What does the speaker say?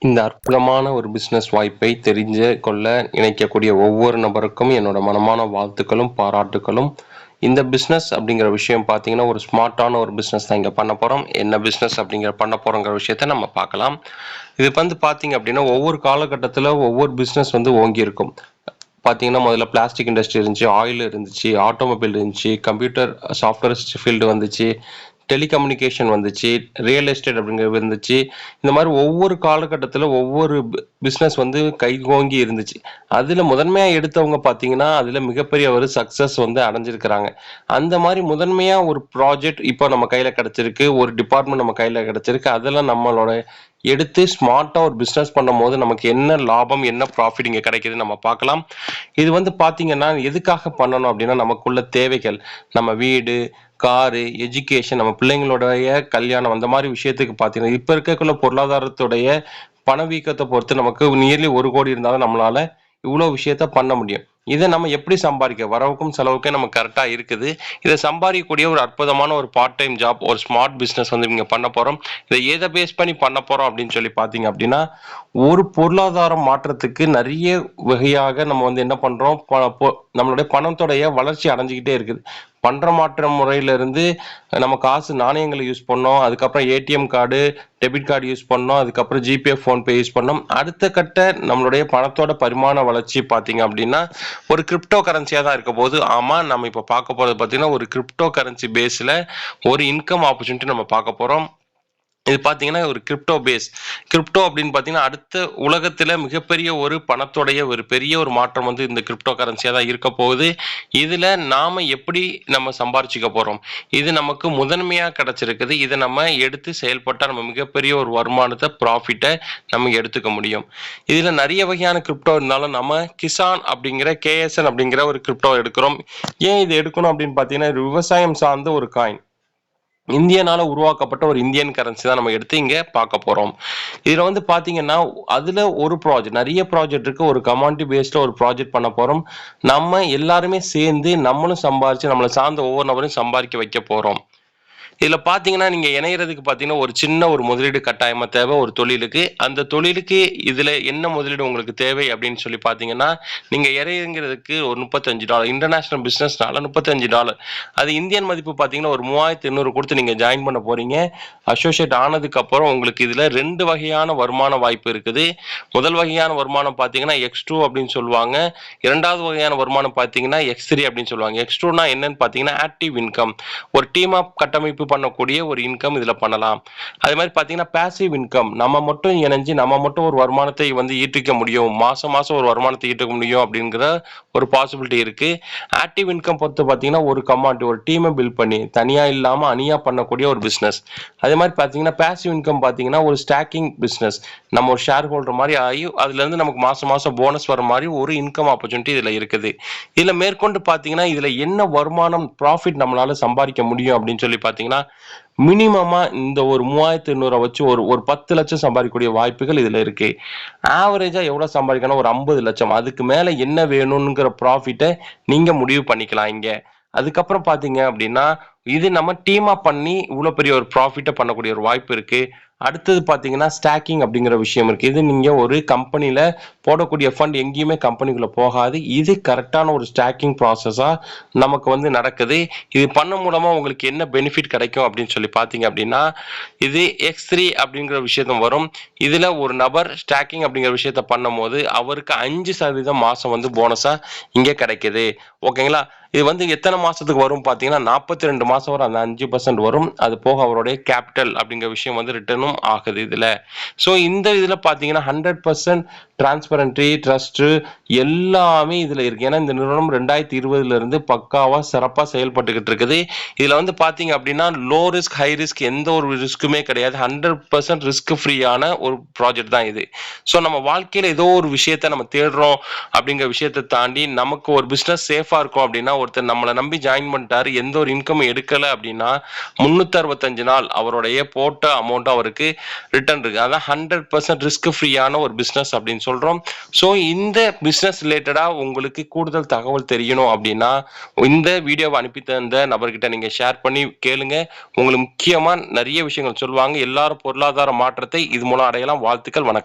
இந்த அற்புதமான ஒரு பிசினஸ் வாய்ப்பை தெரிஞ்சு கொள்ள நினைக்கக்கூடிய ஒவ்வொரு நபருக்கும் என்னோட மனமான வாழ்த்துக்களும், பாராட்டுக்களும். இந்த பிசினஸ் அப்படிங்கிற விஷயம் பார்த்தீங்கன்னா, ஒரு ஸ்மார்ட்டான ஒரு பிசினஸ் தான் இங்க பண்ண போறோம். என்ன பிசினஸ் பண்ண போறோங்கிற விஷயத்த நம்ம பார்க்கலாம். இது பார்த்தீங்க அப்படின்னா, ஒவ்வொரு காலகட்டத்தில ஒவ்வொரு பிசினஸ் ஓங்கி இருக்கும். பார்த்தீங்கன்னா, முதல்ல பிளாஸ்டிக் இண்டஸ்ட்ரி இருந்துச்சு, ஆயில் இருந்துச்சு, ஆட்டோமொபைல் இருந்துச்சு, கம்ப்யூட்டர் சாஃப்ட்வேர் ஃபீல்டு வந்துச்சு, டெலிகம்யூனிகேஷன் வந்துச்சு, ரியல் எஸ்டேட் அப்படிங்கிறது இருந்துச்சு. இந்த மாதிரி ஒவ்வொரு காலகட்டத்தில் ஒவ்வொரு பிஸ்னஸ் கைகோங்கி இருந்துச்சு. அதில் முதன்மையாக எடுத்தவங்க பார்த்தீங்கன்னா, அதில் மிகப்பெரிய ஒரு சக்ஸஸ் அடைஞ்சிருக்கிறாங்க. அந்த மாதிரி முதன்மையாக ஒரு ப்ராஜெக்ட் இப்போ நம்ம கையில் கிடச்சிருக்கு, ஒரு டிபார்ட்மெண்ட் நம்ம கையில் கிடச்சிருக்கு. அதெல்லாம் நம்மளோட எடுத்து ஸ்மார்ட்டாக ஒரு பிஸ்னஸ் பண்ணும்போது நமக்கு என்ன லாபம், என்ன ப்ராஃபிட் இங்கே கிடைக்குதுன்னு நம்ம பார்க்கலாம். இது பார்த்தீங்கன்னா, எதுக்காக பண்ணணும் அப்படின்னா, நமக்குள்ள தேவைகள், நம்ம வீடு, காரு, எஜுகேஷன், நம்ம பிள்ளைங்களுடைய கல்யாணம், அந்த மாதிரி விஷயத்துக்கு பார்த்தீங்கன்னா, இப்போ இருக்கக்குள்ள பொருளாதாரத்துடைய பணவீக்கத்தை பொறுத்து நமக்கு நியர்லி 1,00,00,000 இருந்தாலும் நம்மளால இவ்வளோ விஷயத்த பண்ண முடியும். இதை நம்ம எப்படி சம்பாதிக்க, வரவுக்கும் செலவுக்கே நமக்கு கரெக்டா இருக்குது. இதை சம்பாதிக்கக்கூடிய ஒரு அற்புதமான ஒரு பார்ட் டைம் ஜாப், ஒரு ஸ்மார்ட் பிசினஸ் இங்க பண்ண போறோம். இதை எதை பேஸ் பண்ணி பண்ண போறோம் அப்படின்னு சொல்லி பார்த்தீங்க அப்படின்னா, ஒரு பொருளாதார மாற்றத்துக்கு நிறைய வகையாக நம்ம என்ன பண்றோம், நம்மளுடைய பணத்தோடைய வளர்ச்சி அடைஞ்சுக்கிட்டே இருக்குது. பண்ற மாற்ற முறையில இருந்து நம்ம காசு நாணயங்களை யூஸ் பண்ணோம், அதுக்கப்புறம் ATM card, debit card use பண்ணோம், அதுக்கப்புறம் ஜிபே, போன்பே யூஸ் பண்ணோம். அடுத்த கட்ட நம்மளுடைய பணத்தோட பரிமாண வளர்ச்சி பார்த்தீங்க அப்படின்னா, ஒரு கிரிப்டோ கரன்சியா தான் இருக்க போது. ஆமா, நம்ம இப்ப பார்க்க போறது பார்த்தீங்கன்னா, ஒரு கிரிப்டோ கரன்சி பேஸ்ல ஒரு இன்கம் ஆப்பர்ச்சுனிட்டி நம்ம பார்க்க போறோம். இது பார்த்தீங்கன்னா ஒரு கிரிப்டோ பேஸ். கிரிப்டோ அப்படின்னு பார்த்தீங்கன்னா, அடுத்த உலகத்துல மிகப்பெரிய ஒரு பணத்தோடைய ஒரு பெரிய ஒரு மாற்றம் இந்த கிரிப்டோ கரன்சியா தான் இருக்க போகுது. இதுல நாம எப்படி நம்ம சம்பாரிச்சுக்க போறோம்? இது நமக்கு முதன்மையா கிடைச்சிருக்குது. இதை நம்ம எடுத்து செயல்பட்டா நம்ம மிகப்பெரிய ஒரு வருமானத்தை, ப்ராஃபிட்டை நம்ம எடுத்துக்க முடியும். இதுல நிறைய வகையான கிரிப்டோ இருந்தாலும் நம்ம கிசான் அப்படிங்கிற KSN அப்படிங்கிற ஒரு கிரிப்டோ எடுக்கிறோம். ஏன் இது எடுக்கணும் அப்படின்னு பார்த்தீங்கன்னா, விவசாயம் சார்ந்த ஒரு காயின். இந்தியனால உருவாக்கப்பட்ட ஒரு இந்தியன் கரன்சி தான் நம்ம எடுத்து இங்க பார்க்க போறோம். இதுல பாத்தீங்கன்னா, அதுல ஒரு ப்ராஜெக்ட், நிறைய ப்ராஜெக்ட் இருக்கு. ஒரு கமாடிட்டி பேஸ்ல ஒரு ப்ராஜெக்ட் பண்ண போறோம். நம்ம எல்லாருமே சேர்ந்து நம்மளும் சம்பாரிச்சு, நம்மளை சார்ந்த ஒவ்வொரு நபரையும் சம்பாதிக்க வைக்க போறோம். இதுல பாத்தீங்கன்னா, நீங்க இணையறதுக்கு பாத்தீங்கன்னா, ஒரு சின்ன ஒரு முதலீடு கட்டாயமா தேவை ஒரு தொழிலுக்கு. அந்த தொழிலுக்கு இதுல என்ன முதலீடு உங்களுக்கு தேவை அப்படின்னு சொல்லி பாத்தீங்கன்னா, நீங்க இறங்குறதுக்கு ஒரு $35, இன்டர்நேஷனல் பிசினஸ்னால $35. அது இந்தியன் மதிப்பு பாத்தீங்கன்னா ஒரு 3,800 கொடுத்து நீங்க ஜாயின் பண்ண போறீங்க. அசோசியேட் ஆனதுக்கு அப்புறம் உங்களுக்கு இதுல 2 வகையான வருமான வாய்ப்பு இருக்குது. முதல் வகையான வருமானம் பாத்தீங்கன்னா X2 அப்படின்னு சொல்லுவாங்க. இரண்டாவது வகையான வருமானம் பாத்தீங்கன்னா X3 அப்படின்னு சொல்லுவாங்க. X2னா என்னன்னு பாத்தீங்கன்னா ஆக்டிவ் இன்கம். ஒரு டீம் ஆப் கட்டமைப்பு பண்ணக்கூடிய ஒரு இன்கம் இதுல பண்ணலாம். அதே மாதிரி பாத்தீங்கன்னா பாசிவ் இன்கம், நம்ம மட்டும் இணைஞ்சு நம்ம மட்டும் ஒரு வருமானத்தை ஈட்டிக்க முடியும், மாசம் மாசம் ஒரு வருமானத்தை ஈட்டிக்க முடியும் அப்படிங்கிற ஒரு பாசிபிலிட்டி இருக்கு. ஆக்டிவ் இன்கம் பொறுத்து பாத்தீங்கன்னா ஒரு கமாண்ட், ஒரு டீமை பில்ட் பண்ணி தனியா இல்லாம அணியா பண்ணக்கூடிய ஒரு பிசினஸ். அதே மாதிரி பாத்தீங்கன்னா பாசிவ் இன்கம் பாத்தீங்கன்னா ஒரு ஸ்டாக்கிங் பிசினஸ். நம்ம ஒரு ஷேர் ஹோல்டர் மாதிரி ஆகி அதுல இருந்து நமக்கு மாசம் மாசம் போனஸ் வர மாதிரி ஒரு இன்கம் ஆப்பர்ச்சுனிட்டி இதுல இருக்குது. இதுல மேற்கொண்டு பாத்தீங்கன்னா இதுல என்ன வருமானம், ப்ராஃபிட் நம்மளால சம்பாதிக்க முடியும் அப்படின்னு சொல்லி பாத்தீங்கன்னா, மினிமமா இந்த ஒரு 3,800 வச்சு ஒரு 10 லட்சம் சம்பாதிக்கக்கூடிய வாய்ப்புகள் இதுல இருக்கு. ஆவரேஜா எவ்வளவு சம்பாதிக்கணும், ஒரு 50 லட்சம். அதுக்கு மேல என்ன வேணும்ங்கிற ப்ராஃபிட்டை நீங்க முடிவு பண்ணிக்கலாம் இங்க. அதுக்கப்புறம் பாத்தீங்க அப்படின்னா, இது நம்ம டீமா பண்ணி இவ்வளவு பெரிய ஒரு ப்ராஃபிட்டை பண்ணக்கூடிய ஒரு வாய்ப்பு இருக்கு. அடுத்தது பாத்தீங்கன்னா ஸ்டாக்கிங் அப்படிங்கிற விஷயம் இருக்கு. இது நீங்க ஒரு கம்பெனில போடக்கூடிய ஃபண்ட் எங்கேயுமே கம்பெனிக்குள்ள போகாது. இது கரெக்டான ஒரு ஸ்டாக்கிங் ப்ராசஸா நமக்கு நடக்குது. இது பண்ண மூலமா உங்களுக்கு என்ன பெனிஃபிட் கிடைக்கும் அப்படின்னு சொல்லி பாத்தீங்க அப்படின்னா, இது X3 அப்படிங்கிற விஷயத்தும் வரும். இதுல ஒரு நபர் ஸ்டாக்கிங் அப்படிங்கிற விஷயத்த பண்ணும்போது அவருக்கு 5% மாசம் போனஸா இங்க கிடைக்குது. ஓகேங்களா? இது எத்தனை மாசத்துக்கு வரும் பாத்தீங்கன்னா, 42 மாசம் வரை அந்த 5% வரும். அது போக அவருடைய கேபிட்டல் அப்படிங்கிற விஷயம் ரிட்டர்னும் ஆகுது இதுல. சோ இந்த இதுல பாத்தீங்கன்னா 100% டிரான்ஸ்பரன்சி, ட்ரஸ்ட் எல்லாமே இதுல இருக்கு. ஏன்னா இந்த நிறுவனம் 2020ல இருந்து பக்காவா சிறப்பா செயல்பட்டுக்கிட்டு இருக்குது. இதுல பாத்தீங்க அப்படின்னா லோ ரிஸ்க், ஹை ரிஸ்க், எந்த ஒரு ரிஸ்க்குமே கிடையாது. 100% ரிஸ்க் ஃப்ரீயான ஒரு ப்ராஜெக்ட் தான் இது. சோ நம்ம வாழ்க்கையில ஏதோ ஒரு விஷயத்த நம்ம தேடுறோம் அப்படிங்கிற விஷயத்தை தாண்டி நமக்கு ஒரு பிசினஸ் சேஃபா இருக்கும் அப்படின்னா, ஒருத்தர் நம்மளை நம்பி ஜாயின் பண்ணிட்டாரு, எந்த ஒரு இன்கம் எடுக்கல அப்படின்னா 365 நாள் அவருடைய போட்ட அமௌண்ட் அவருக்கு ரிட்டர்ன் இருக்கு. அதான் 100% ரிஸ்க் ஃப்ரீயான ஒரு பிசினஸ் அப்படின்னு சொல்றோம். சோ இந்த பிசினஸ் ரிலேட்டடா உங்களுக்கு கூடுதல் தகவல் தெரியணும் அப்படின்னா, இந்த வீடியோவை அனுப்பி தந்த நபர்கிட்ட நீங்க ஷேர் பண்ணி கேளுங்க. உங்களுக்கு முக்கியமா நிறைய விஷயங்கள் சொல்லுவாங்க. எல்லாரும் பொருளாதார மாற்றத்தை இது மூலம் அடையலாம். வாழ்த்துக்கள். வணக்கம்.